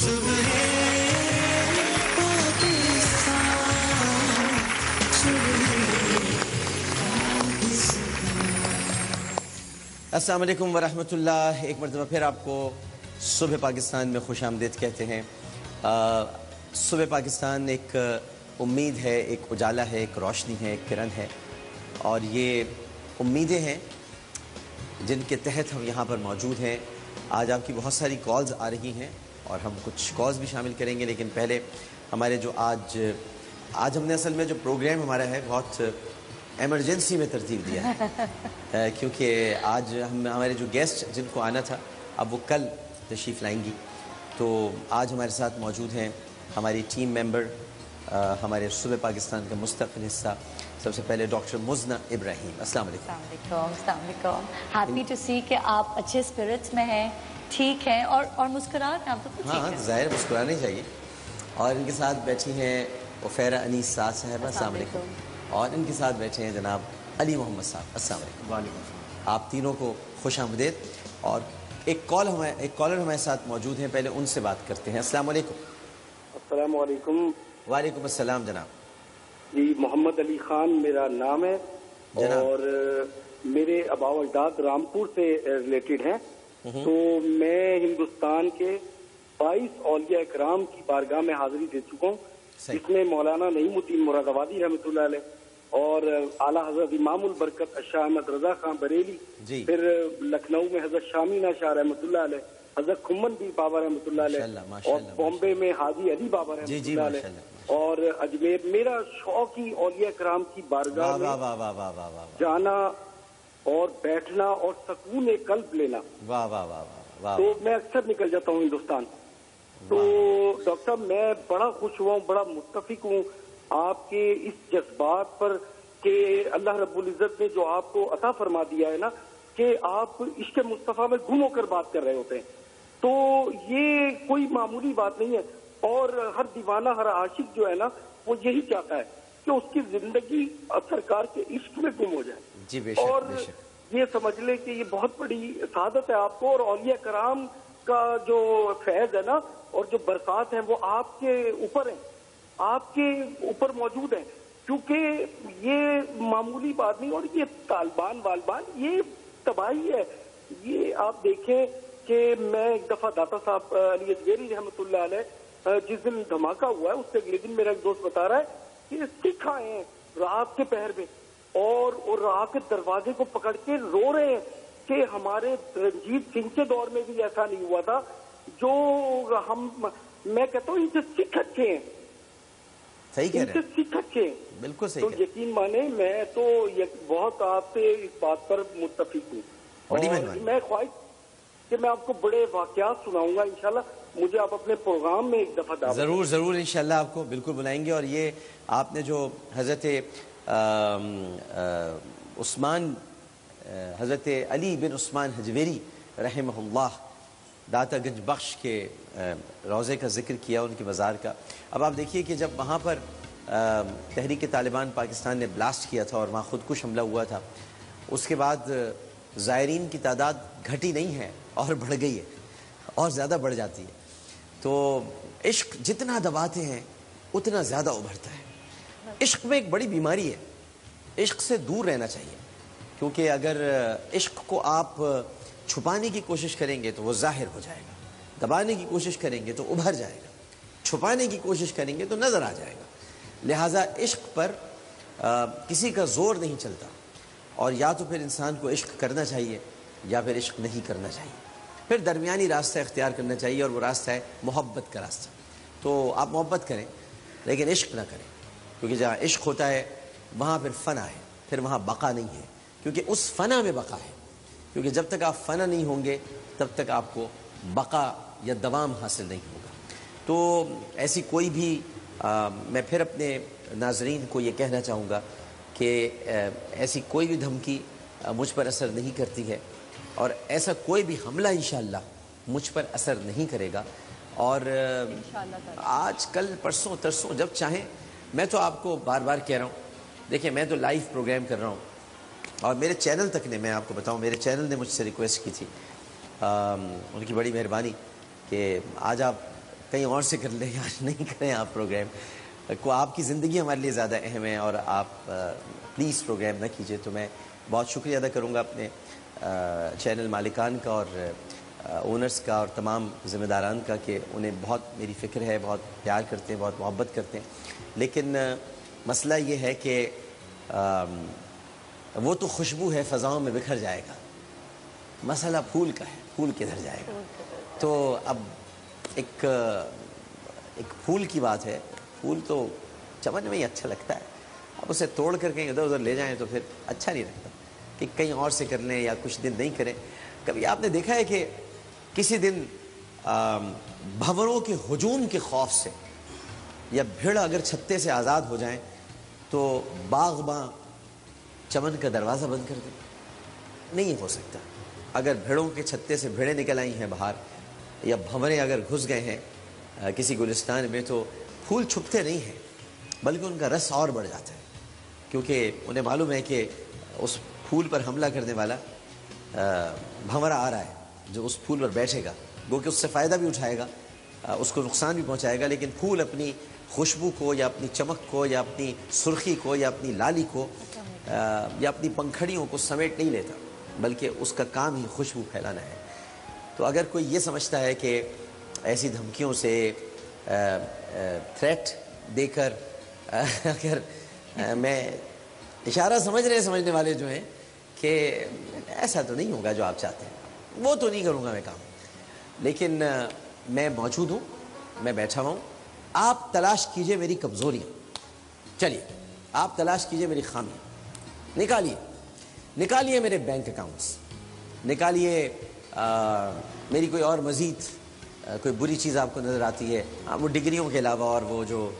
السلام علیکم ورحمۃ اللہ. ایک مرتبہ پھر آپ کو صبح پاکستان میں خوش آمدید کہتے ہیں. صبح پاکستان ایک امید ہے، ایک اجالا ہے، ایک روشنی ہے، ایک کرن ہے، اور یہ امیدیں ہیں جن کے تحت ہم یہاں پر موجود ہیں. آج آپ کی بہت ساری کالز آ رہی ہیں اور ہم کچھ کالز بھی شامل کریں گے، لیکن پہلے ہمارے جو آج ہم نے اصل میں جو پروگرام ہمارا ہے بہت ایمرجنسی میں ترتیب دیا ہے کیونکہ آج ہمارے جو گیسٹ جن کو آنا تھا اب وہ کل تشریف لائیں گی. تو آج ہمارے ساتھ موجود ہیں ہماری ٹیم ممبر، ہمارے صوبہ پاکستان کا مستقل حصہ. سب سے پہلے ڈاکٹر مزنہ ابراہیم. السلام علیکم. السلام علیکم. ہیپی ٹو سی کہ آپ اچھے اسپرٹس میں ہیں، ٹھیک ہیں اور مسکرا رہے ہیں آپ تو. ہاں ظاہر مسکرانا چاہیے. اور ان کے ساتھ بیٹھی ہیں عفیرہ انیس سعد صاحبہ. السلام علیکم. اور ان کے ساتھ بیٹھے ہیں جناب علی محمد صاحب. السلام علیکم. وعلیکم السلام. آپ تینوں کو خوش آمدید. اور ایک کالر ہمارے ساتھ موجود ہیں، پہلے ان سے بات کرتے ہیں. السلام علیکم. السلام علیکم. وعلیکم السلام جناب. جی محمد علی خان میرا نام ہے اور میرے آباء و اجداد رامپور سے ریلیٹڈ ہیں. تو میں ہندوستان کے 22 اولیاء اکرام کی بارگاہ میں حاضری دے چکا ہوں، جس میں مولانا نعیم الدین مراد آبادی رحمۃ اللہ علیہ اور اعلیٰ حضرت امام البرکت شاہ احمد رضا خان بریلی، پھر لکھنؤ میں حضرت شامینہ شاہ رحمۃ اللہ علیہ، حضرت کھمن پیر بابا رحمۃ اللہ علیہ، اور بامبے میں حاجی علی بابا رحمۃ اللہ علیہ، اور اجمیر. میرا شوق ہی اولیاء کرام کی بارگاہ میں جانا اور بیٹھنا اور سکون قلب لینا. تو میں اکثر نکل جاتا ہوں ہندوستان. تو ڈاکٹر صاحب میں بڑا خوش ہوا ہوں، بڑا متفق ہوں آپ کے اس جذبات پر کہ اللہ رب العزت نے جو آپ کو عطا فرما دیا ہے نا کہ آپ عشق مصطفیٰ میں گم ہو کر بات کر رہے ہوتے ہیں. تو یہ کوئی معمولی بات نہیں ہے، اور ہر دیوانہ، ہر عاشق جو ہے نا وہ یہی چاہتا ہے کہ اس کی زندگی سرکار کے عشق میں گم ہو جائے. جی بے شک. اور یہ سمجھ لے کہ یہ بہت بڑی سعادت ہے آپ کو، اور اولیاء کرام کا جو فیض ہے نا اور جو برکات ہیں وہ آپ کے اوپر ہیں، آپ کے اوپر موجود ہیں. کیونکہ یہ معمولی بات نہیں، اور یہ طالبان والبان یہ تباہی ہے. یہ آپ دیکھیں کہ میں ایک دفعہ داتا صاحب علی اجمیری رحمۃ اللہ علیہ جس دن دھماکہ ہوا ہے اس سے اگلے دن میرا ایک دوست بتا رہا ہے کہ سکھ آئے ہیں رات کے پہر میں اور رات کے دروازے کو پکڑ کے رو رہے ہیں کہ ہمارے رنجیت سنگھ کے دور میں بھی ایسا نہیں ہوا تھا. جو میں کہتا ہوں ان سے سکھ اچھے ہیں. صحیح کہہ رہے ہیں. سکھ اچھے ہیں. بالکل صحیح. تو یقین مانے میں تو بہت آپ سے اس بات پر متفق ہوں. اور میں خواہش کہ میں آپ کو بڑے واقعات سناؤں گا انشاءاللہ. مجھے آپ اپنے پروگرام میں ایک دفعہ دعوت. ضرور انشاءاللہ آپ کو بالکل بلائیں گے. اور یہ آپ نے جو حضرت حضرت علی بن عثمان حجویری رحمہ اللہ داتا گنج بخش کے روضے کا ذکر کیا، ان کی مزار کا. اب آپ دیکھیے کہ جب وہاں پر تحریک طالبان پاکستان نے بلاسٹ کیا تھا اور وہاں خودکش حملہ ہوا تھا، اس کے بعد زائرین کی تعداد گھٹی نہیں ہے اور بڑھ گئی ہے اور زیادہ بڑھ جاتی ہے. تو عشق جتنا دباتے ہیں اتنا زیادہ ابھرتا ہے. عشق میں ایک بڑی بیماری ہے، عشق سے دور رہنا چاہیے. کیونکہ اگر عشق کو آپ چھپانے کی کوشش کریں گے تو وہ ظاہر ہو جائے گا، دبانے کی کوشش کریں گے تو ابھر جائے گا، چھپانے کی کوشش کریں گے تو نظر آ جائے گا. لہٰذا عشق پر کسی کا زور نہیں چلتا، اور یا تو پھر انسان کو عشق کرنا چاہیے یا پھر عشق نہیں کرنا چاہیے. پھر درمیانی راستہ اختیار کرنا چاہیے، اور وہ راستہ ہے محبت کا راستہ. تو آپ محبت کریں لیکن عشق نہ کریں، کیونکہ جہاں عشق ہوتا ہے وہاں پھر فنا ہے، پھر وہاں بقا نہیں ہے. کیونکہ اس فنا میں بقا ہے، کیونکہ جب تک آپ فنا نہیں ہوں گے تب تک آپ کو بقا یا دوام حاصل نہیں ہوگا. تو ایسی کوئی بھی میں پھر اپنے ناظرین کو یہ کہنا چاہوں گا کہ ایسی کوئی بھی دھمکی مجھ پر اثر نہیں کرتی ہے، اور ایسا کوئی بھی حملہ انشاءاللہ مجھ پر اثر نہیں کرے گا. اور آج کل پرسوں ترسوں جب چاہیں، میں تو آپ کو بار بار کہہ رہا ہوں، دیکھیں میں تو لائیو پروگرام کر رہا ہوں، اور میرے چینل تک نے، میں آپ کو بتاؤں میرے چینل نے مجھ سے ریکویسٹ کی تھی، ان کی بڑی مہربانی کہ آج آپ کہیں اور سے کر لیں یا نہیں کریں آپ پروگرام کو. آپ کی زندگی ہمارے لیے زیادہ اہم ہے اور آپ پلیز پروگرام نہ کیجیے. تو میں بہت شکریہ ادا کروں گا اپنے چینل مالکان کا اور اونرز کا اور تمام ذمہ داران کا کہ انہیں بہت میری فکر ہے, بہت پیار کرتے ہیں, بہت محبت کرتے ہیں. لیکن مسئلہ یہ ہے کہ وہ تو خوشبو ہے فضاؤں میں بکھر جائے گا, مسئلہ پھول کا ہے, پھول کدھر جائے گا. تو اب ایک پھول کی بات ہے, پھول تو چمن میں ہی اچھا لگتا ہے, اب اسے توڑ کر کہیں ادھر ادھر لے جائیں تو پھر اچھا نہیں لگتا کہ کہیں اور سے کر لیں یا کچھ دن نہیں کریں. کبھی آپ نے دیکھا ہے کہ کسی دن بھنوروں کے ہجوم کے خوف سے یا بھیڑ اگر چھتے سے آزاد ہو جائیں تو باغباں چمن کا دروازہ بند کر دیں؟ نہیں ہو سکتا. اگر بھیڑوں کے چھتے سے بھیڑیں نکل آئی ہیں باہر یا بھنورے اگر گھس گئے ہیں کسی گلستان میں تو پھول چھپتے نہیں ہیں بلکہ ان کا رس اور بڑھ جاتا ہے, کیونکہ انہیں معلوم ہے کہ اس پھول پر حملہ کرنے والا بھنورا آ رہا ہے جو اس پھول پر بیٹھے گا, گو کہ اس سے فائدہ بھی اٹھائے گا, اس کو نقصان بھی پہنچائے گا. لیکن پھول اپنی خوشبو کو یا اپنی چمک کو یا اپنی سرخی کو یا اپنی لالی کو یا اپنی پنکھڑیوں کو سمیٹ نہیں لیتا بلکہ اس کا کام ہی خوشبو پھیلانا ہے. تو اگر کوئی یہ سمجھتا ہے کہ ایسی دھمکیوں سے تھریٹ دے کر اگر میں اشارہ سمجھنے والے جو ہیں کہ ایسا تو نہیں ہوگا جو آپ چاہتے ہیں, وہ تو نہیں کروں گا میں کام. لیکن میں موجود ہوں, میں بیٹھا ہوا ہوں. آپ تلاش کیجئے میری کمزوریاں, چلیے آپ تلاش کیجئے میری خامیاں, نکالیے میرے بینک اکاؤنٹس, نکالیے میری کوئی اور مزید کوئی بری چیز آپ کو نظر آتی ہے, وہ ڈگریوں کے علاوہ اور وہ جو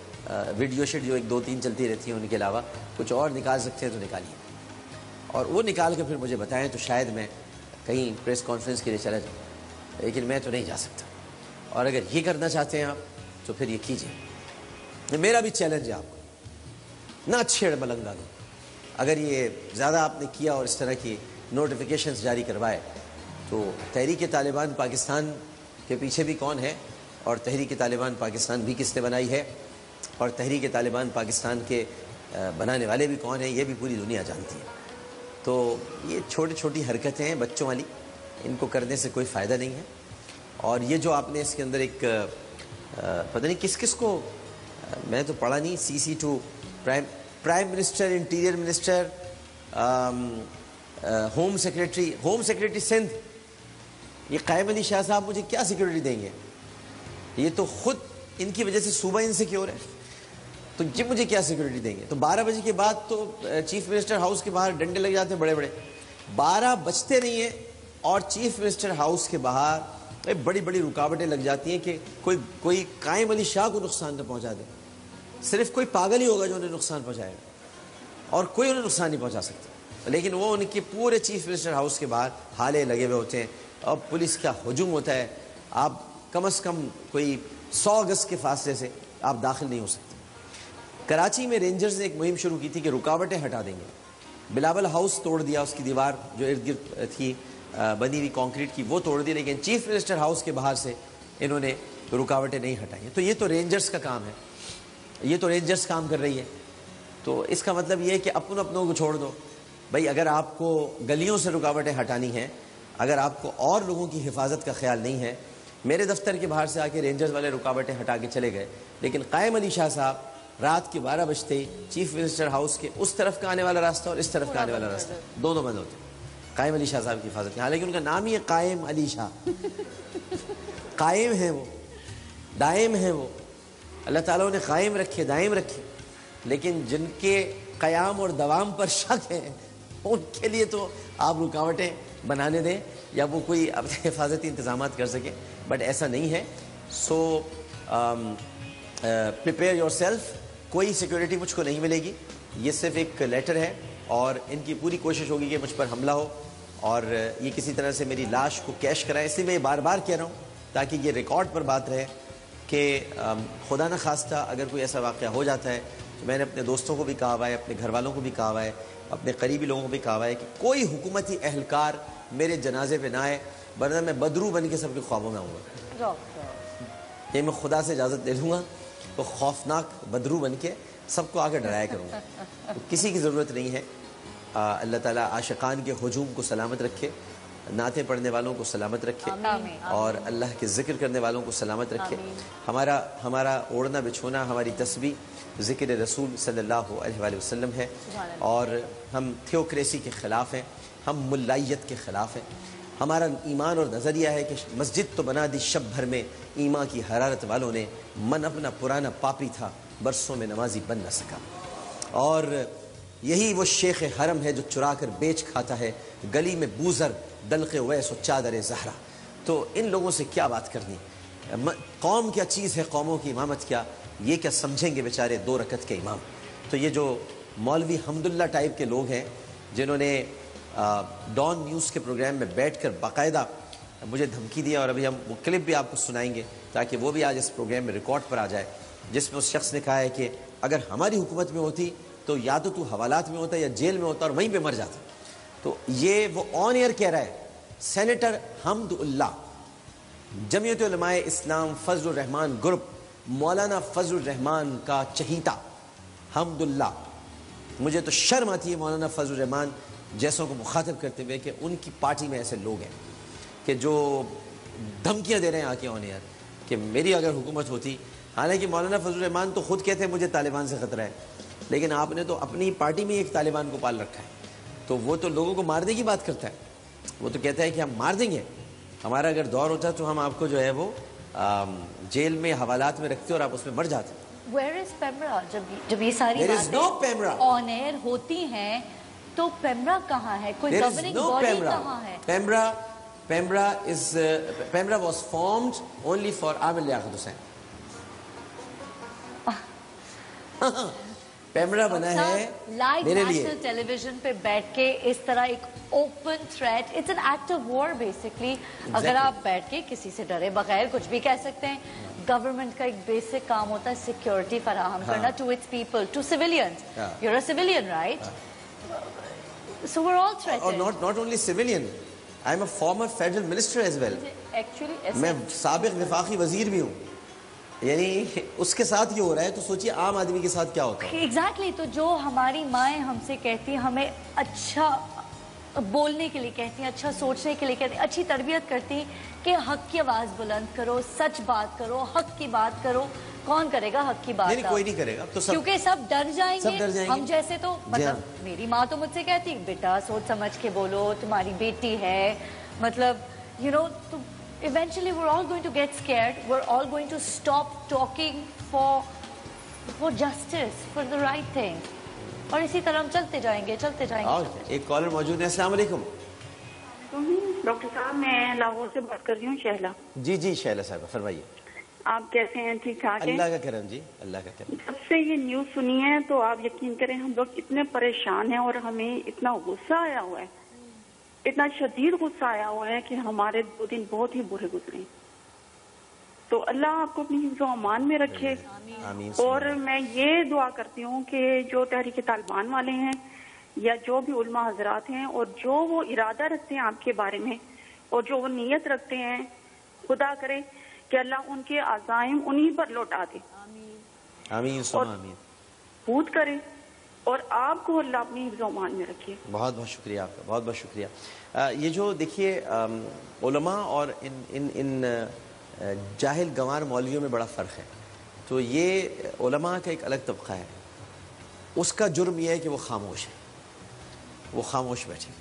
ویڈیو شیٹ جو 1 2 3 چلتی رہتی ہیں ان کے علاوہ کچھ اور نکال سکتے ہیں تو نکالیے, اور وہ نکال کے پھر مجھے بتائیں تو شاید میں کہیں پریس کانفرنس کے لیے چلا جاؤں. لیکن میں تو نہیں جا سکتا, اور اگر یہ کرنا چاہتے ہیں آپ تو پھر یہ کیجیے. میرا بھی چیلنج ہے آپ کو, نہ چھیڑ ملنگ ڈالو. اگر یہ زیادہ آپ نے کیا اور اس طرح کی نوٹیفیکیشنز جاری کروائے تو تحریک طالبان پاکستان کے پیچھے بھی کون ہے, اور تحریک طالبان پاکستان بھی کس نے بنائی ہے, اور تحریک طالبان پاکستان کے بنانے والے بھی کون ہیں, یہ بھی پوری دنیا جانتی ہے. تو یہ چھوٹی چھوٹی حرکتیں ہیں بچوں والی, ان کو کرنے سے کوئی فائدہ نہیں ہے. اور یہ جو آپ نے اس کے اندر ایک پتہ نہیں کس کس کو, میں تو پڑھا نہیں, CC2 prime minister, interior minister, home secretary Sindh, یہ قائم علی شاہ صاحب مجھے کیا سیکیورٹی دیں گے؟ یہ تو خود ان کی وجہ سے صوبہ انسیکیور ہے, تو یہ مجھے کیا سیکیورٹی دیں گے؟ تو 12 بجے کے بعد تو چیف منسٹر ہاؤس کے باہر ڈنڈے لگ جاتے ہیں بڑے بڑے, 12 بجتے نہیں ہیں اور چیف منسٹر ہاؤس کے باہر بڑی بڑی رکاوٹیں لگ جاتی ہیں کہ کوئی قائم علی شاہ کو نقصان نہ پہنچا دے. صرف کوئی پاگل ہی ہوگا جو انہیں نقصان پہنچائے گا, اور کوئی انہیں نقصان نہیں پہنچا سکتا. لیکن وہ ان کے پورے چیف منسٹر ہاؤس کے باہر حالے لگے ہوئے ہوتے ہیں, اور پولیس کا ہجوم ہوتا ہے. آپ کم از کم کوئی 100 گز کے فاصلے سے آپ داخل نہیں ہو سکتے. کراچی میں رینجرز نے ایک مہم شروع کی تھی کہ رکاوٹیں ہٹا دیں گے. بلاول ہاؤس توڑ دیا, اس کی دیوار جو ارد گرد تھی بنی ہوئی کانکریٹ کی وہ توڑ دی, لیکن چیف منسٹر ہاؤس کے باہر سے انہوں نے رکاوٹیں نہیں ہٹائی. تو یہ تو رینجرز کا کام ہے, یہ تو رینجرز کام کر رہی ہے. تو اس کا مطلب یہ ہے کہ اپنوں کو چھوڑ دو بھائی. اگر آپ کو گلیوں سے رکاوٹیں ہٹانی ہیں, اگر آپ کو اور لوگوں کی حفاظت کا خیال نہیں ہے, میرے دفتر کے باہر سے آ کے رینجرز والے رکاوٹیں ہٹا کے چلے گئے, لیکن قائم علی شاہ صاحب رات کے 12 بجتے ہی چیف منسٹر ہاؤس کے اس طرف کا آنے والا راستہ اور اس طرف کا آنے والا راستہ دونوں بند ہوتے ہیں قائم علی شاہ صاحب کی حفاظت میں. حالانکہ ان کا نام ہی ہے قائم علی شاہ, قائم ہیں وہ, دائم ہیں وہ, اللہ تعالیٰ نے قائم رکھے, دائم رکھے. لیکن جن کے قیام اور دوام پر شک ہے ان کے لیے تو آپ رکاوٹیں بنانے دیں یا وہ کوئی اپنے حفاظتی انتظامات کر سکے, بٹ ایسا نہیں ہے. سو پریپیئر یور سیلف, کوئی سیکیورٹی مجھ کو نہیں ملے گی. یہ صرف ایک لیٹر ہے اور ان کی پوری کوشش ہوگی کہ مجھ پر حملہ ہو اور یہ کسی طرح سے میری لاش کو کیش کرائے. اس لیے میں یہ بار بار کہہ رہا ہوں تاکہ یہ ریکارڈ پر بات رہے کہ خدا نہ خواستہ اگر کوئی ایسا واقعہ ہو جاتا ہے تو میں نے اپنے دوستوں کو بھی کہا ہوا ہے, اپنے گھر والوں کو بھی کہا ہوا ہے, اپنے قریبی لوگوں کو بھی کہا ہوا ہے کہ کوئی حکومتی اہلکار میرے جنازے پہ نہ آئے, ورنہ میں بدرو بن کے سب کے خوابوں میں آؤں گا. یہ میں خدا سے اجازت لے لوں گا تو خوفناک بدرو بن کے سب کو آ کے ڈرایا کروں گا. کسی کی ضرورت نہیں ہے. اللہ تعالیٰ عاشقان کے ہجوم کو سلامت رکھے, نعتیں پڑھنے والوں کو سلامت رکھے, اور اللہ کے ذکر کرنے والوں کو سلامت رکھے. ہمارا اوڑھنا بچھونا, ہماری تسبیح ذکر رسول صلی اللہ علیہ وآلہ وسلم ہے, اور ہم تھیوکریسی کے خلاف ہیں, ہم ملائیت کے خلاف ہیں. ہمارا ایمان اور نظریہ ہے کہ مسجد تو بنا دی شب بھر میں, ایمان کی حرارت والوں نے من اپنا پرانا پاپی تھا, برسوں میں نمازی بن نہ سکا. اور یہی وہ شیخ حرم ہے جو چرا کر بیچ کھاتا ہے, گلی میں بوزر دلق ویس و چادر زہرا. تو ان لوگوں سے کیا بات کرنی؟ قوم کیا چیز ہے, قوموں کی امامت کیا, یہ کیا سمجھیں گے بیچارے 2 رکعت کے امام. تو یہ جو مولوی حمداللہ ٹائپ کے لوگ ہیں جنہوں نے ڈان نیوز کے پروگرام میں بیٹھ کر باقاعدہ مجھے دھمکی دیا, اور ابھی ہم وہ کلپ بھی آپ کو سنائیں گے تاکہ وہ بھی آج اس پروگرام میں ریکارڈ پر آ جائے, جس میں اس شخص نے کہا ہے کہ اگر ہماری حکومت میں ہوتی تو یا تو حوالات میں ہوتا یا جیل میں ہوتا اور وہیں پہ مر جاتا. تو یہ وہ آن ایئر کہہ رہا ہے. سینیٹر حمد اللہ, جمعیت علماء اسلام فضل الرحمان گروپ, مولانا فضل الرحمان کا چہیتا حمد اللہ. مجھے تو شرم آتی ہے مولانا فضل الرحمان جیسوں کو مخاطب کرتے ہوئے کہ ان کی پارٹی میں ایسے لوگ ہیں کہ جو دھمکیاں دے رہے ہیں آ کے آن ایئر کہ میری اگر حکومت ہوتی. حالانکہ مولانا فضل الرحمان تو خود کہتے ہیں مجھے طالبان سے خطرہ ہے, لیکن آپ نے تو اپنی پارٹی میں ایک طالبان کو پال رکھا ہے. تو وہ تو لوگوں کو مارنے کی بات کرتا ہے, وہ تو کہتا ہے کہ ہم مار دیں گے, ہمارا اگر دور ہوتا تو ہم آپ کو جو ہے وہ جیل میں حوالات میں رکھتے اور آپ اس میں مر جاتے. Where is Pemra? جب یہ ساری باتیں آن ایئر ہوتی ہیں تو پیمرا کہاں ہے؟ کوئی گورننگ باڈی کہاں ہے؟ Pemra was formed only for Aamir Liaquat حسین. پیمرا بنا ہے لائیو میرے لیے. نیشنل ٹیلی ویژن پہ بیٹھ کے اس طرح ایک open threat, it's an act of war basically. اگر آپ بیٹھ کے کسی سے ڈرے بغیر کچھ بھی کہہ سکتے ہیں. گورنمنٹ کا ایک بیسک کام ہوتا ہے سیکیورٹی فراہم کرنا to its people, to civilians. You are a civilian, right? So we're all threatened. Or not only civilian, I am a former federal minister as well. Actually, میں سابق وفاقی وزیر بھی ہوں. یعنی اس کے ساتھ یہ ہو رہا ہے تو سوچئے عام آدمی کے ساتھ کیا ہوتا ہے. ایگزیکٹلی. تو جو ہماری مائیں ہم سے کہتی ہیں, ہمیں اچھا بولنے کے لیے کہتی ہیں, اچھا سوچنے کے لیے کہتی ہیں, اچھی تربیت کرتی ہیں کہ حق کی آواز بلند کرو, سچ بات کرو, حق کی بات کرو. کون کرے گا حق کی بات؟ نہیں, کوئی نہیں کرے گا. تو کیونکہ سب ڈر جائیں گے. ہم جیسے تو مطلب میری ماں تو مجھ سے کہتی بیٹا سوچ سمجھ کے بولو, تمہاری بیٹی ہے, مطلب تو eventually we're all going to get scared. We're all going to stop talking for justice, for the right thing. اور اسی طرح ہم چلتے جائیں گے. ایک کالر موجود ہے. السلام علیکم. ڈاکٹر صاحب, میں لاہور سے بات کر رہی ہوں, شہلا. جی شہلا صاحب فرمائیے. آپ کیسے ہیں؟ ٹھیک ٹھاک ہیں؟ اللہ کا کرم. جی اللہ کا کرم. جب سے یہ نیوز سنی ہے تو آپ یقین کریں ہم لوگ اتنے پریشان ہیں, اور ہمیں اتنا غصہ آیا ہوا ہے, اتنا شدید غصہ آیا ہوا ہے کہ ہمارے 2 دن بہت ہی برے گزرے. تو اللہ آپ کو اپنی حفظ و امان میں رکھے. اور میں یہ دعا کرتی ہوں کہ جو تحریک طالبان والے ہیں یا جو بھی علماء حضرات ہیں, اور جو وہ ارادہ رکھتے ہیں آپ کے بارے میں, اور جو وہ نیت رکھتے ہیں, خدا کرے کہ اللہ ان کے عزائم انہی پر لوٹا دے. آمین ثم آمین. بود کرے اور آپ کو اللہ اپنی حفظ و امان میں رکھیے. بہت بہت شکریہ آپ کا, بہت بہت شکریہ. یہ جو دیکھیے علماء اور ان جاہل گنوار مولویوں میں بڑا فرق ہے. تو یہ علماء کا ایک الگ طبقہ ہے, اس کا جرم یہ ہے کہ وہ خاموش ہے, وہ خاموش بیٹھے,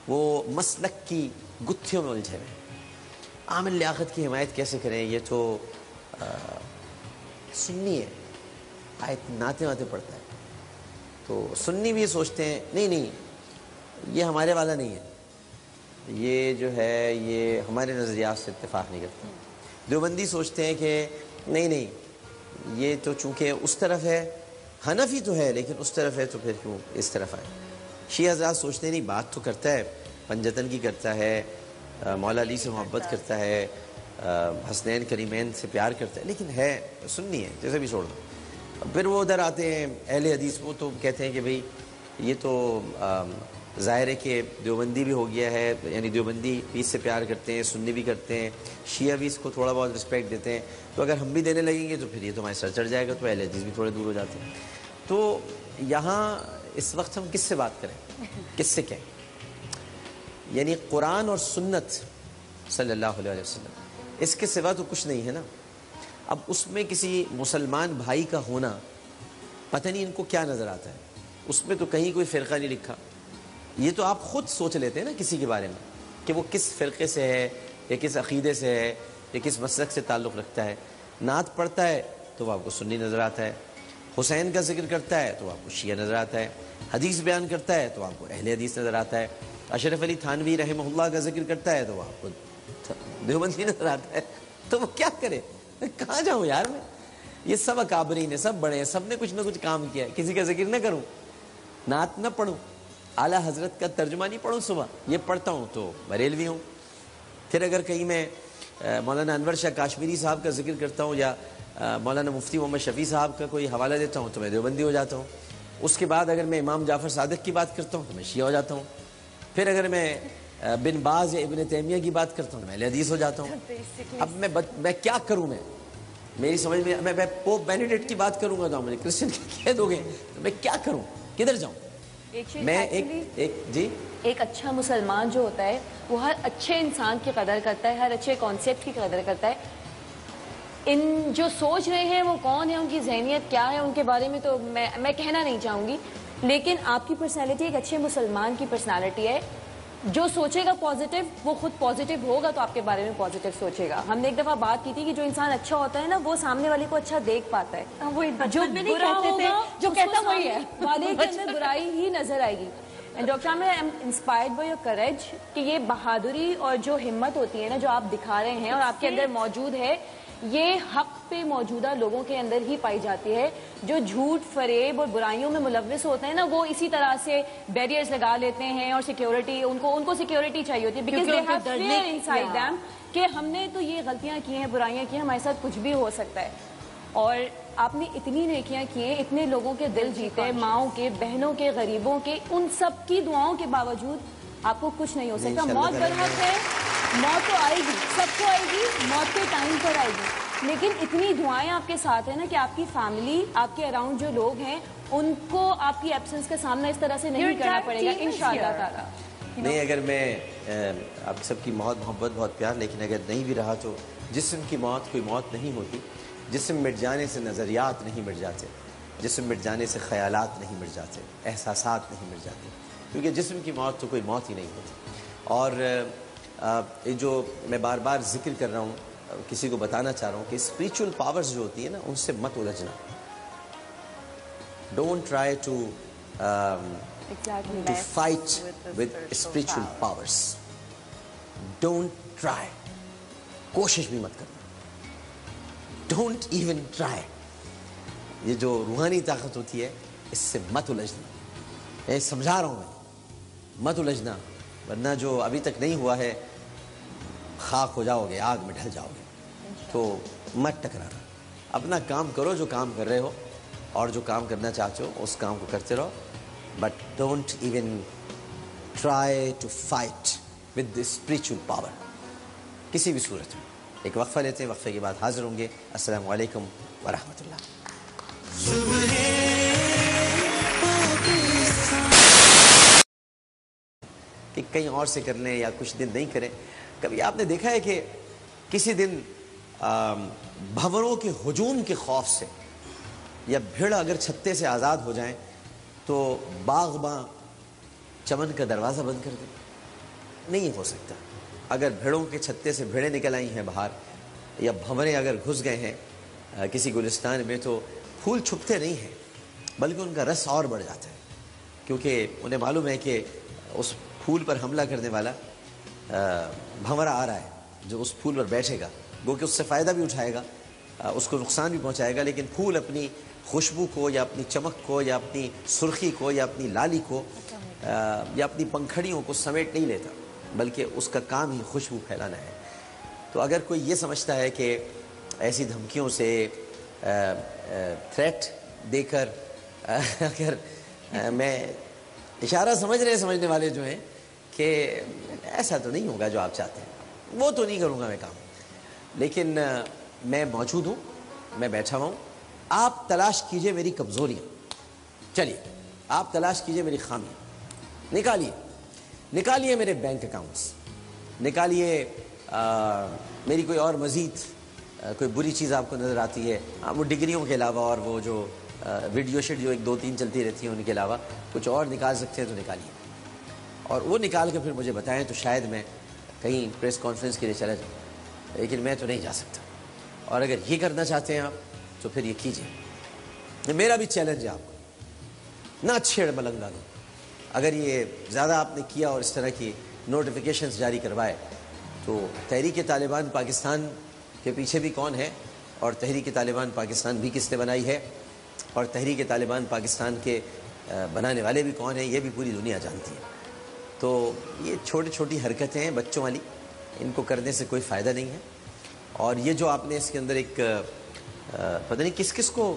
وہ مسلک کی گتھیوں میں الجھے ہوئے. عامر لیاقت کی حمایت کیسے کریں؟ یہ تو سنی ہے, آیت نعتیں پڑھتا ہے, تو سنی بھی سوچتے ہیں نہیں یہ ہمارے والا نہیں ہے, یہ جو ہے یہ ہمارے نظریات سے اتفاق نہیں کرتا. دیوبندی سوچتے ہیں کہ نہیں یہ تو چونکہ اس طرف ہے, حنفی تو ہے لیکن اس طرف ہے تو پھر کیوں اس طرف آئے. شیعہ حضرات سوچتے ہیں نہیں بات تو کرتا ہے, پنجتن کی کرتا ہے, مولا علی سے محبت کرتا ہے, حسنین کریمین سے پیار کرتا ہے, لیکن ہے سنی ہے, جیسے بھی چھوڑ دو. پھر وہ ادھر آتے ہیں اہل حدیث, وہ تو کہتے ہیں کہ بھئی یہ تو ظاہر ہے کہ دیوبندی بھی ہو گیا ہے، یعنی دیوبندی بھی اس سے پیار کرتے ہیں، سنی بھی کرتے ہیں، شیعہ بھی اس کو تھوڑا بہت رسپیکٹ دیتے ہیں، تو اگر ہم بھی دینے لگیں گے تو پھر یہ تو ہمارے سر چڑھ جائے گا، تو اہل حدیث بھی تھوڑے دور ہو جاتے ہیں. تو یہاں اس وقت ہم کس سے بات کریں، کس سے کہیں؟ یعنی قرآن اور سنت صلی اللہ علیہ وسلم، اس کے سوا تو کچھ نہیں ہے نا. اب اس میں کسی مسلمان بھائی کا ہونا پتہ نہیں ان کو کیا نظر آتا ہے، اس میں تو کہیں کوئی فرقہ نہیں لکھا. یہ تو آپ خود سوچ لیتے ہیں نا کسی کے بارے میں کہ وہ کس فرقے سے ہے یا کس عقیدے سے ہے یا کس مسلک سے تعلق رکھتا ہے. نعت پڑھتا ہے تو وہ آپ کو سنی نظر آتا ہے، حسین کا ذکر کرتا ہے تو آپ کو شیعہ نظر آتا ہے، حدیث بیان کرتا ہے تو آپ کو اہل حدیث نظر آتا ہے، اشرف علی تھانوی رحمہ اللہ کا ذکر کرتا ہے تو وہ آپ کو دیوبندی نظر آتا ہے. تو وہ کیا کرے، کہاں جاؤں یار میں؟ یہ سب اکابرین ہیں، سب بڑے ہیں، سب نے کچھ نہ کچھ کام کیا ہے. کسی کا ذکر نہ کروں، نعت نہ پڑھوں، اعلیٰ حضرت کا ترجمہ نہیں پڑھوں، صبح یہ پڑھتا ہوں تو بریلوی ہوں. پھر اگر کہیں میں مولانا انور شاہ کاشمیری صاحب کا ذکر کرتا ہوں یا مولانا مفتی محمد شفیع صاحب کا کوئی حوالہ دیتا ہوں تو میں دیوبندی ہو جاتا ہوں. اس کے بعد اگر میں امام جعفر صادق کی بات کرتا ہوں تو میں شیعہ ہو جاتا ہوں. پھر اگر میں بن باز یا ابن تیمیہ کی بات کرتا ہوں تو میں اہل حدیث ہو جاتا ہوں. اب میں کیا کروں؟ میری سمجھ میں پوپ بینیڈکٹ کی بات کروں گا تو مجھے کرسچن کہہ دو گے، تو میں کیا کروں، کدھر جاؤں؟ میں ایک اچھا مسلمان جو ہوتا ہے وہ ہر اچھے انسان کی قدر کرتا ہے، ہر اچھے کانسیپٹ کی قدر کرتا ہے. ان جو سوچ رہے ہیں وہ کون ہے، ان کی ذہنیت کیا ہے، ان کے بارے میں تو میں کہنا نہیں چاہوں گی، لیکن آپ کی پرسنالٹی ایک اچھے مسلمان کی پرسنالٹی ہے. جو سوچے گا پازیٹیو وہ خود پازیٹیو ہوگا تو آپ کے بارے میں پازیٹیو سوچے گا. ہم نے ایک دفعہ بات کی تھی کہ جو انسان اچھا ہوتا ہے نا وہ سامنے والے کو اچھا دیکھ پاتا ہے، جو برا ہوگا جو کہتا وہی ہے والے کے اندر برائی ہی نظر آئے گی. Doctor Aamir, I am inspired by your courage کہ یہ بہادری اور جو ہمت ہوتی ہے نا جو آپ دکھا رہے ہیں اور آپ کے اندر موجود ہے، یہ حق پہ موجودہ لوگوں کے اندر ہی پائی جاتی ہے. جو جھوٹ فریب اور برائیوں میں ملوث ہوتے ہیں نا وہ اسی طرح سے بیریئرز لگا لیتے ہیں اور سیکیورٹی ان کو سیکیورٹی چاہیے ہوتی ہے because they have fear inside them کہ ہم نے تو یہ غلطیاں کی ہیں، برائیاں کی ہیں، ہمارے ساتھ کچھ بھی ہو سکتا ہے. اور آپ نے اتنی نیکیاں کی ہیں، اتنے لوگوں کے دل جیتے، ماؤں کے، بہنوں کے، غریبوں کے، ان سب کی دعاؤں کے باوجود آپ کو کچھ نہیں ہو سکتا. موت برحق ہے، موت تو آئے گی، سب کو آئے گی، موت کے ٹائم پر آئے گی، لیکن اتنی دعائیں آپ کے ساتھ ہیں نا کہ آپ کی فیملی، آپ کے اراؤنڈ جو لوگ ہیں ان کو آپ کی ایبسنس کا سامنا اس طرح سے نہیں کرنا پڑے گا انشاءاللہ تعالیٰ. نہیں، اگر میں آپ سب کی محبت بہت پیار، لیکن اگر نہیں بھی رہا تو جسم کی موت کوئی موت نہیں ہوتی. جسم مٹ جانے سے نظریات نہیں مٹ جاتے، جسم مٹ جانے سے خیالات نہیں مٹ جاتے، احساسات نہیں مٹ جاتے، کیونکہ جسم کی موت تو کوئی موت ہی نہیں ہوتی. اور جو میں بار بار ذکر کر رہا ہوں، کسی کو بتانا چاہ رہا ہوں کہ اسپریچول پاورز جو ہوتی ہیں نا ان سے مت الجھنا. Don't try to fight with spiritual powers. Don't try, کوشش بھی مت کرنا. Don't even try. یہ جو روحانی طاقت ہوتی ہے اس سے مت الجھنا. میں سمجھا رہا ہوں، میں مت الجھنا، ورنہ جو ابھی تک نہیں ہوا ہے خاک ہو جاؤ گے، آگ میں ڈھل جاؤ گے. تو مت ٹکرانا، اپنا کام کرو جو کام کر رہے ہو، اور جو کام کرنا چاہتے ہو اس کام کو کرتے رہو. But don't even try to fight with the spiritual power کسی بھی صورت میں. ایک وقفہ لیتے ہیں، وقفے کے بعد حاضر ہوں گے. السلام علیکم ورحمۃ اللہ. کہ کہیں اور سے کر لیں یا کچھ دن نہیں کریں. کبھی آپ نے دیکھا ہے کہ کسی دن بھنوروں کے ہجوم کے خوف سے یا بھیڑ اگر چھتے سے آزاد ہو جائیں تو باغباں چمن کا دروازہ بند کر دیں؟ نہیں ہو سکتا. اگر بھیڑوں کے چھتے سے بھیڑیں نکل آئی ہیں باہر، یا بھنورے اگر گھس گئے ہیں کسی گلستان میں، تو پھول چھپتے نہیں ہیں بلکہ ان کا رس اور بڑھ جاتا ہے، کیونکہ انہیں معلوم ہے کہ اس پھول پر حملہ کرنے والا بھنورا آ رہا ہے جو اس پھول پر بیٹھے گا، گو کہ اس سے فائدہ بھی اٹھائے گا، اس کو نقصان بھی پہنچائے گا، لیکن پھول اپنی خوشبو کو یا اپنی چمک کو یا اپنی سرخی کو یا اپنی لالی کو یا اپنی پنکھڑیوں کو سمیٹ نہیں لیتا، بلکہ اس کا کام ہی خوشبو پھیلانا ہے. تو اگر کوئی یہ سمجھتا ہے کہ ایسی دھمکیوں سے تھریٹ دے کر اگر میں اشارہ سمجھ رہے ہیں سمجھنے والے جو ہیں کہ ایسا تو نہیں ہوگا جو آپ چاہتے ہیں، وہ تو نہیں کروں گا میں کام، لیکن میں موجود ہوں، میں بیٹھا ہوا ہوں، آپ تلاش کیجئے میری کمزوریاں، چلیے آپ تلاش کیجئے میری خامیاں، نکالیے میرے بینک اکاؤنٹس، نکالیے میری کوئی اور مزید کوئی بری چیز آپ کو نظر آتی ہے، وہ ڈگریوں کے علاوہ اور وہ جو ویڈیو شیٹ جو 1 2 3 چلتی رہتی ہیں ان کے علاوہ کچھ اور نکال سکتے ہیں تو نکالیے، اور وہ نکال کے پھر مجھے بتائیں تو شاید میں کہیں پریس کانفرنس کے لیے چلا جاؤں، لیکن میں تو نہیں جا سکتا، اور اگر یہ کرنا چاہتے ہیں آپ تو پھر یہ کیجئے، میرا بھی چیلنج ہے آپ کو، نہ چھیڑ ملنگا دو، اگر یہ زیادہ آپ نے کیا اور اس طرح کی نوٹیفیکیشنز جاری کروائے تو تحریک طالبان پاکستان کے پیچھے بھی کون ہے، اور تحریک طالبان پاکستان بھی کس نے بنائی ہے، اور تحریک طالبان پاکستان کے بنانے والے بھی کون ہیں، یہ بھی پوری دنیا جانتی ہے۔ تو یہ چھوٹی چھوٹی حرکتیں ہیں بچوں والی، ان کو کرنے سے کوئی فائدہ نہیں ہے، اور یہ جو آپ نے اس کے اندر ایک پتہ نہیں کس کس کو،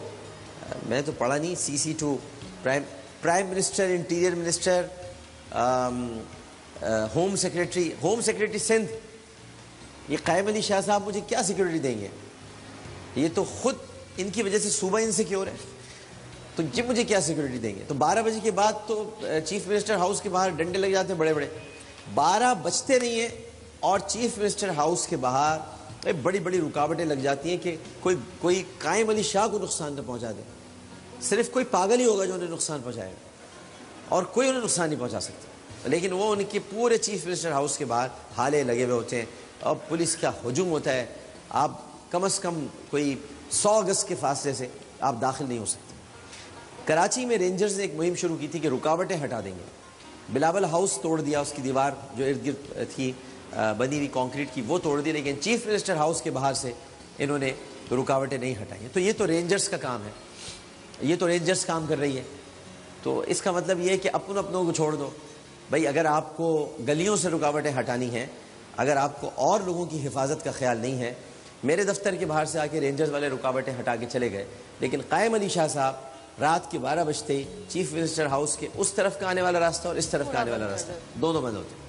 میں تو پڑھا نہیں، CC2 prime minister, interior minister, home secretary Sindh, یہ قائم علی شاہ صاحب مجھے کیا سیکیورٹی دیں گے؟ یہ تو خود ان کی وجہ سے صوبہ انسیکیور ہے، تو یہ مجھے کیا سیکیورٹی دیں گے؟ تو 12 بجے کے بعد تو چیف منسٹر ہاؤس کے باہر ڈنڈے لگ جاتے ہیں بڑے بڑے، 12 بجتے نہیں ہیں اور چیف منسٹر ہاؤس کے باہر بڑی بڑی رکاوٹیں لگ جاتی ہیں کہ کوئی قائم علی شاہ کو نقصان نہ پہنچا دے، صرف کوئی پاگل ہی ہوگا جو انہیں نقصان پہنچائے گا، اور کوئی انہیں نقصان نہیں پہنچا سکتا، لیکن وہ ان کے پورے چیف منسٹر ہاؤس کے باہر حالے لگے ہوئے ہوتے ہیں، اور پولیس کا ہجوم ہوتا ہے، آپ کم از کم کوئی 100 گز کے فاصلے سے آپ داخل نہیں ہو سکتے۔ کراچی میں رینجرز نے ایک مہم شروع کی تھی کہ رکاوٹیں ہٹا دیں گے، بلاول ہاؤس توڑ دیا، اس کی دیوار جو ارد گرد تھی بنی ہوئی کانکریٹ کی وہ توڑ دی، لیکن چیف منسٹر ہاؤس کے باہر سے انہوں نے رکاوٹیں نہیں ہٹائی۔ تو یہ تو رینجرز کا کام ہے، یہ تو رینجرز کام کر رہی ہے، تو اس کا مطلب یہ ہے کہ اپنوں کو چھوڑ دو بھائی، اگر آپ کو گلیوں سے رکاوٹیں ہٹانی ہیں، اگر آپ کو اور لوگوں کی حفاظت کا خیال نہیں ہے، میرے دفتر کے باہر سے آ کے رینجرز والے رکاوٹیں ہٹا کے چلے گئے، لیکن قائم علی شاہ صاحب رات کے 12 بجتے ہی چیف منسٹر ہاؤس کے اس طرف کا آنے والا راستہ اور اس طرف کا آنے والا راستہ دونوں بند ہوتے ہیں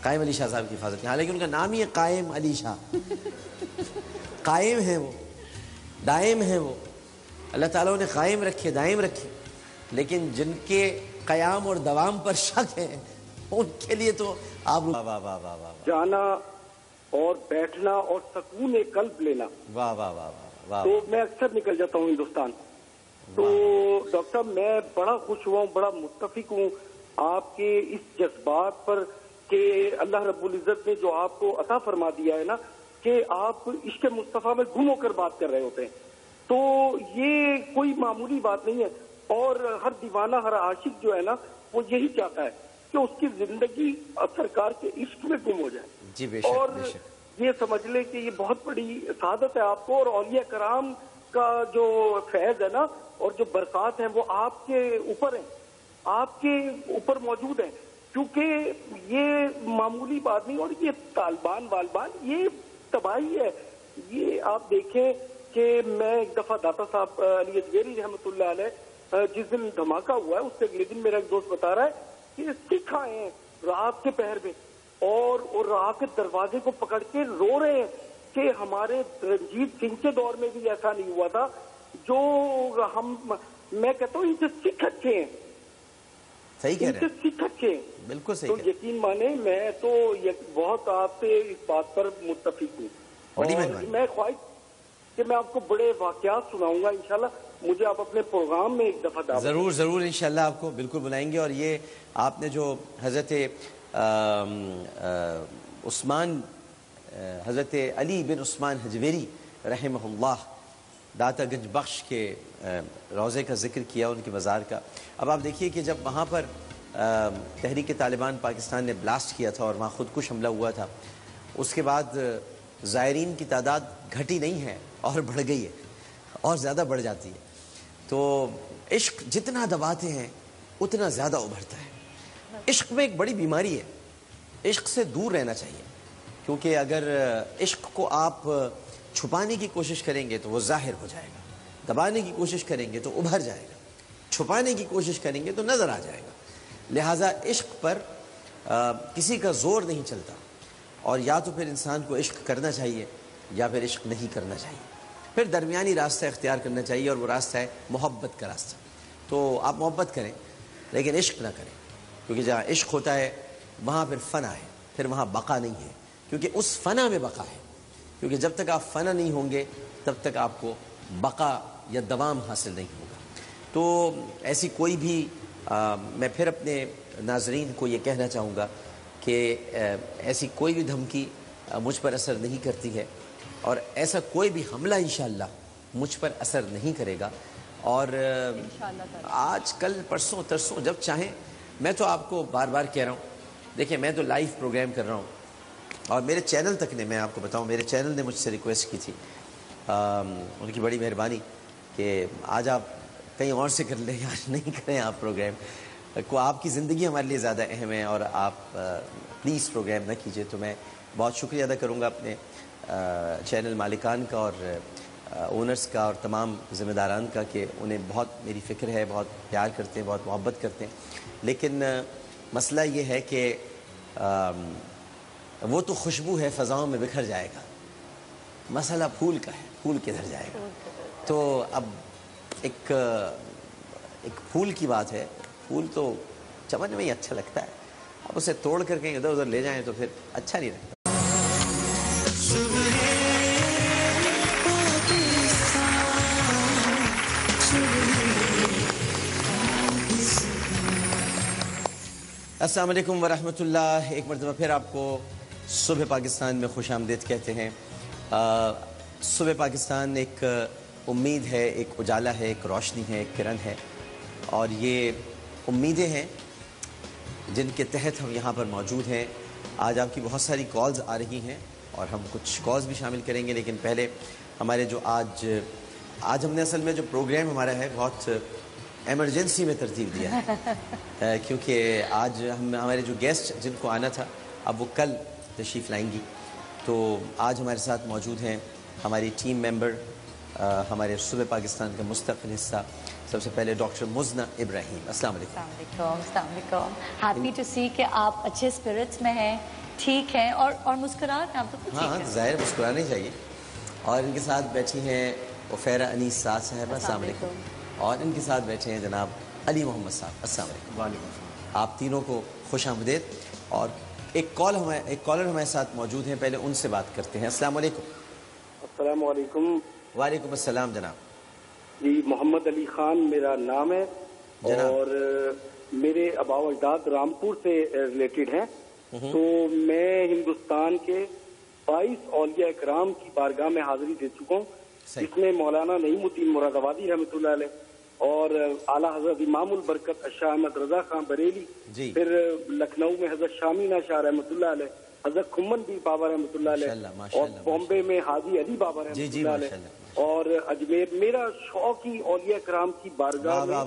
قائم علی شاہ صاحب کی حفاظت میں، حالانکہ ان کا نام ہی ہے قائم علی شاہ، قائم ہیں وہ، دائم ہیں وہ، اللہ تعالیٰ نے قائم رکھے، دائم رکھے، لیکن جن کے قیام اور دوام پر شک ہے ان کے لیے تو آپ جانا اور بیٹھنا اور سکون قلب لینا، واہ واہ واہ واہ، تو میں اکثر نکل جاتا ہوں ہندوستان۔ تو ڈاکٹر صاحب میں بڑا خوش ہوا ہوں، بڑا متفق ہوں آپ کے اس جذبات پر کہ اللہ رب العزت نے جو آپ کو عطا فرما دیا ہے نا کہ آپ عشق مصطفیٰ میں گم ہو کر بات کر رہے ہوتے ہیں، تو یہ کوئی معمولی بات نہیں ہے، اور ہر دیوانہ، ہر عاشق جو ہے نا وہ یہی چاہتا ہے کہ اس کی زندگی سرکار کے عشق میں گم ہو جائے۔ جی بے شک، اور بے شک، یہ سمجھ لے کہ یہ بہت بڑی سعادت ہے آپ کو، اور اولیاء کرام کا جو فیض ہے نا اور جو برکات ہیں وہ آپ کے اوپر ہیں، آپ کے اوپر موجود ہیں، کیونکہ یہ معمولی بات نہیں، اور یہ طالبان والبان یہ تباہی ہے۔ یہ آپ دیکھیں کہ میں ایک دفعہ داتا صاحب علی اجمیری رحمۃ اللہ علیہ جس دن دھماکہ ہوا ہے اس سے اگلے دن میرا ایک دوست بتا رہا ہے کہ سکھ آئے ہیں رات کے پہر میں اور رات کے دروازے کو پکڑ کے رو رہے ہیں کہ ہمارے رنجیت سنگھ کے دور میں بھی ایسا نہیں ہوا تھا، جو میں کہتا ہوں ان سے سکھ اچھے ہیں، صحیح کہہ رہے ہیں، سکھ اچھے ہیں، بالکل صحیح تو کہہ رہے یقین مانے میں تو بہت آپ سے اس بات پر متفق ہوں، بڑی اور مہربانی۔ میں خواہش کہ میں آپ کو بڑے واقعات سناؤں گا انشاءاللہ، مجھے آپ اپنے پروگرام میں ایک دفعہ دعوت ضرور ضرور انشاءاللہ آپ کو بالکل بلائیں گے، اور یہ آپ نے جو حضرت حضرت علی بن عثمان حجویری رحمہ اللہ داتا گنج بخش کے روضے کا ذکر کیا، ان کی مزار کا۔ اب آپ دیکھیے کہ جب وہاں پر تحریک طالبان پاکستان نے بلاسٹ کیا تھا اور وہاں خودکش حملہ ہوا تھا، اس کے بعد زائرین کی تعداد گھٹی نہیں ہے اور بڑھ گئی ہے اور زیادہ بڑھ جاتی ہے۔ تو عشق جتنا دباتے ہیں اتنا زیادہ ابھرتا ہے۔ عشق میں ایک بڑی بیماری ہے، عشق سے دور رہنا چاہیے، کیونکہ اگر عشق کو آپ چھپانے کی کوشش کریں گے تو وہ ظاہر ہو جائے گا، دبانے کی کوشش کریں گے تو ابھر جائے گا، چھپانے کی کوشش کریں گے تو نظر آ جائے گا۔ لہٰذا عشق پر کسی کا زور نہیں چلتا، اور یا تو پھر انسان کو عشق کرنا چاہیے یا پھر عشق نہیں کرنا چاہیے، پھر درمیانی راستہ اختیار کرنا چاہیے، اور وہ راستہ ہے محبت کا راستہ۔ تو آپ محبت کریں لیکن عشق نہ کریں، کیونکہ جہاں عشق ہوتا ہے وہاں پھر فنا ہے، پھر وہاں بقا نہیں ہے، کیونکہ اس فنا میں بقا ہے، کیونکہ جب تک آپ فنا نہیں ہوں گے تب تک آپ کو بقا یا دوام حاصل نہیں ہوگا۔ تو ایسی کوئی بھی میں پھر اپنے ناظرین کو یہ کہنا چاہوں گا کہ ایسی کوئی بھی دھمکی مجھ پر اثر نہیں کرتی ہے، اور ایسا کوئی بھی حملہ انشاءاللہ مجھ پر اثر نہیں کرے گا، اور آج کل پرسوں ترسوں جب چاہیں، میں تو آپ کو بار بار کہہ رہا ہوں، دیکھیں میں تو لائیو پروگرام کر رہا ہوں، اور میرے چینل تک نے، میں آپ کو بتاؤں میرے چینل نے مجھ سے ریکویسٹ کی تھی، ان کی بڑی مہربانی کہ آج آپ کہیں اور سے کر لیں، آج نہیں کریں آپ پروگرام کو، آپ کی زندگی ہمارے لیے زیادہ اہم ہے، اور آپ پلیز پروگرام نہ کیجئے۔ تو میں بہت شکریہ ادا کروں گا اپنے چینل مالکان کا اور اونرز کا اور تمام ذمہ داران کا، کہ انہیں بہت میری فکر ہے، بہت پیار کرتے ہیں، بہت محبت کرتے ہیں، لیکن مسئلہ یہ ہے کہ وہ تو خوشبو ہے فضاؤں میں بکھر جائے گا، مسئلہ پھول کا ہے، پھول کدھر جائے گا۔ تو اب ایک پھول کی بات ہے، پھول تو چمن میں ہی اچھا لگتا ہے، اب اسے توڑ کر کہیں ادھر ادھر لے جائیں تو پھر اچھا نہیں لگتا۔ السلام علیکم ورحمۃ اللہ، ایک مرتبہ پھر آپ کو صبح پاکستان میں خوش آمدید کہتے ہیں۔ صبح پاکستان ایک امید ہے، ایک اجالا ہے، ایک روشنی ہے، ایک کرن ہے، اور یہ امیدیں ہیں جن کے تحت ہم یہاں پر موجود ہیں۔ آج آپ کی بہت ساری کالز آ رہی ہیں اور ہم کچھ کالز بھی شامل کریں گے، لیکن پہلے ہمارے جو آج ہم نے اصل میں جو پروگرام ہمارا ہے بہت ایمرجنسی میں ترتیب دیا ہے، کیونکہ آج ہمارے جو گیسٹ جن کو آنا تھا اب وہ کل تشریف لائیں گی، تو آج ہمارے ساتھ موجود ہیں ہماری ٹیم ممبر، ہمارے صبح پاکستان کا مستقل حصہ، سب سے پہلے ڈاکٹر مزنہ ابراہیم۔ السلام علیکم۔ السلام علیکم، ہیپی ٹو سی کہ آپ اچھے اسپرٹس میں ہیں، ٹھیک ہیں، اور مسکرا رہے ہیں آپ تو؟ ہاں ظاہر مسکرانا چاہیے۔ اور ان کے ساتھ بیٹھی ہیں عفیرہ انیس سعد صاحبہ، السلام علیکم، اور ان کے ساتھ بیٹھے ہیں جناب علی محمد صاحب، السلام علیکم۔ وعلیکم السلام۔ آپ تینوں کو خوش آمدید، اور ایک کالر ہمارے ساتھ موجود ہیں، پہلے ان سے بات کرتے ہیں۔ السلام علیکم۔ السلام علیکم۔ وعلیکم السلام جناب۔ جی محمد علی خان میرا نام ہے، اور میرے آباء و اجداد رامپور سے ریلیٹڈ ہیں، تو میں ہندوستان کے 22 اولیاء اکرام کی بارگاہ میں حاضری دے چکا ہوں، جس میں مولانا نعیم الدین مراد آبادی رحمۃ اللہ علیہ، اور اعلیٰ حضرت امام البرکت شاہ احمد رضا خان بریلی، پھر لکھنؤ میں حضرت شامینہ شاہ رحمۃ اللہ علیہ، حضرت کھمن پیر بابا رحمۃ اللہ علیہ، اور بامبے میں حاجی علی بابا رحمۃ اللہ علیہ، اور اجمیر، میرا شوق ہی اولیاء کرام کی بارگاہ میں